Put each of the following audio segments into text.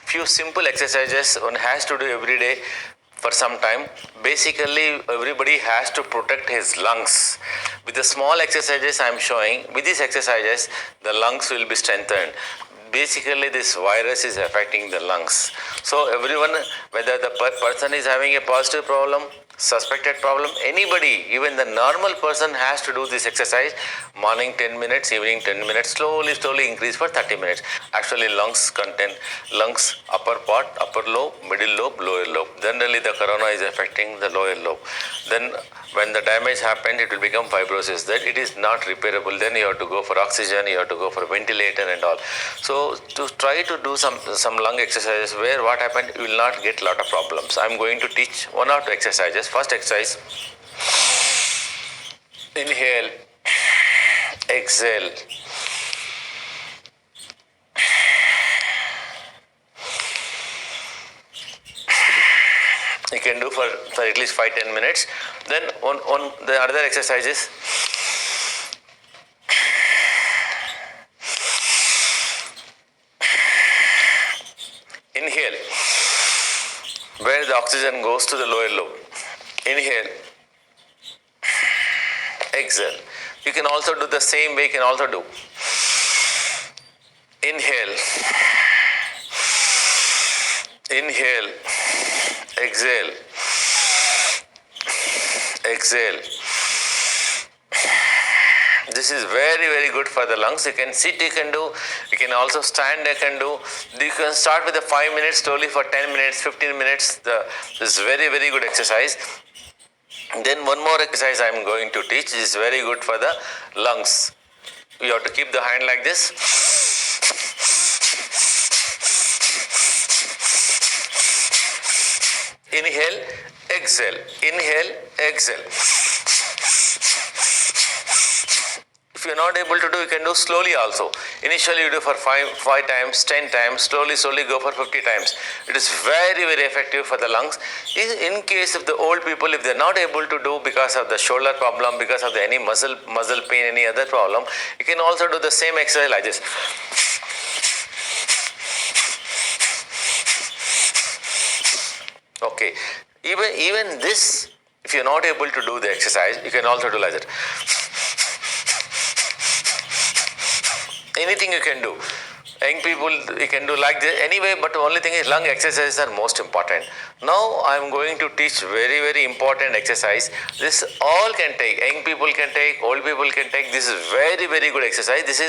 few simple exercises one has to do every day for some time. Basically, everybody has to protect his lungs. With the small exercises I am showing, with these exercises, the lungs will be strengthened. Basically, this virus is affecting the lungs. So everyone, whether the person is having a positive problem, suspected problem, anybody, even the normal person has to do this exercise. Morning 10 minutes, evening 10 minutes, slowly increase for 30 minutes. Actually, lungs contain lungs, upper part, upper lobe, middle lobe, lower lobe. Generally, the corona is affecting the lower lobe. Then when the damage happens, it will become fibrosis. That it is not repairable. Then you have to go for oxygen, you have to go for ventilator and all. So to try to do some lung exercises where what happened, you will not get lot of problems. I am going to teach one or two exercises. First exercise, inhale, exhale. You can do for at least 5-10 minutes. Then on the other exercises, inhale, where the oxygen goes to the lower lobe. Inhale, exhale. You can also do the same way. You can also do inhale, inhale, exhale, exhale. This is very good for the lungs. You can sit, you can do, you can also stand, you can do. You can start with the 5 minutes, slowly for 10 minutes, 15 minutes. This is very good exercise. Then one more exercise I am going to teach is very good for the lungs. You have to keep the hand like this. Inhale, exhale, inhale, exhale. If you are not able to do, you can do slowly also. Initially you do for 5 times, 10 times, slowly go for 50 times. It is very effective for the lungs. In case of the old people, if they are not able to do because of the shoulder problem, because of any muscle pain, any other problem, you can also do the same exercise like this. Okay, even this, if you are not able to do the exercise, you can also do like that. Anything you can do. Young people, you can do like this anyway, but the only thing is lung exercises are most important. Now I am going to teach very important exercise. This all can take, young people can take, old people can take. This is very good exercise. This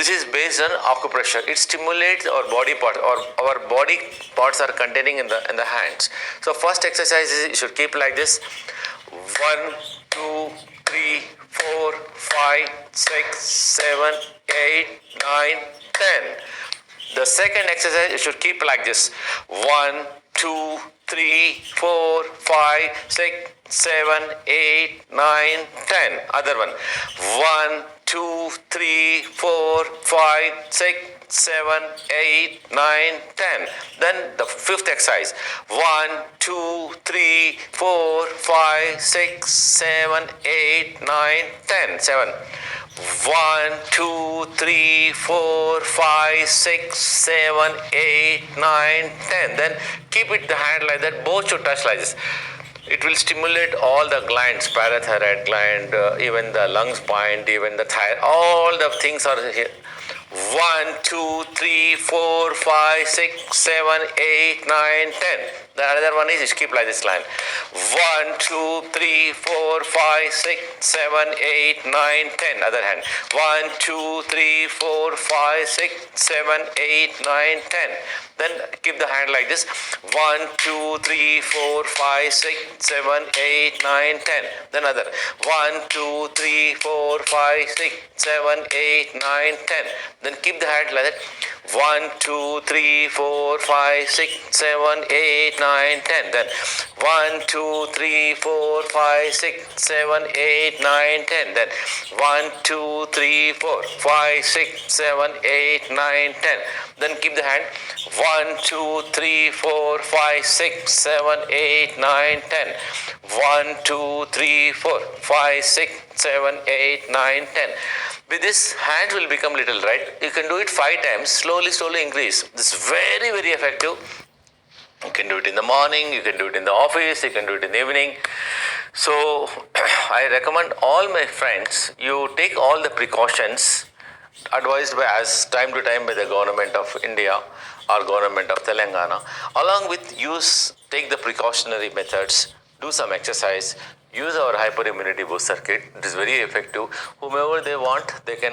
is based on acupressure. It stimulates our body part, or our body parts are containing in the hands. So first exercise is, you should keep like this. 1, 2, 3, 4, 5, 6, 7, 8, 9, 10. The second exercise you should keep like this. 1, 2, 3, 4, 5, 6, 7, 8, 9, 10. Other one. 1, 2, 3, 4, 5, 6, 7, 8, 9, 10. Then the fifth exercise. 1, 2, 3, 4, 5, 6, 7, 8, 9, 10. 7. 1, 2, 3, 4, 5, 6, 7, 8, 9, 10. Then keep it the hand like that. Both should touch like this. It will stimulate all the glands, parathyroid gland, even the lungs point, even the thyroid. All the things are here. 1, 2, 3, 4, 5, 6, 7, 8, 9, 10. The other one is, you keep like this line. 1, 2, 3, 4, 5, 6, 7, 8, 9, 10. Other hand. 1, 2, 3, 4, 5, 6, 7, 8, 9, 10. Then keep the hand like this. 1, 2, 3, 4, 5, 6, 7, 8, 9, 10. Then other. 1, 2, 3, 4, 5, 6, 7, 8, 9, 10. Then keep the hand like that. 1, 2, 3, 4, 5, 6, 7, 8, 9, 10. Then 1, 2, 3, 4, 5, 6, 7, 8, 9, 10. Then 1, 2, 3, 4, 5, 6, 7, 8, 9, 10. Then keep the hand. 1, 2, 3, 4, 5, 6, 7, 8, 9, 10. 1, 2, 3, 4, 5, 6, 7, 8, 9, 10. With this, hands will become little, right? You can do it 5 times, slowly increase. This is very, very effective. You can do it in the morning, you can do it in the office, you can do it in the evening. So, I recommend all my friends, you take all the precautions advised by as time to time by the government of India or government of Telangana. Along with take the precautionary methods, do some exercise, use our hyperimmunity booster kit. It is very effective. Whomever they want, they can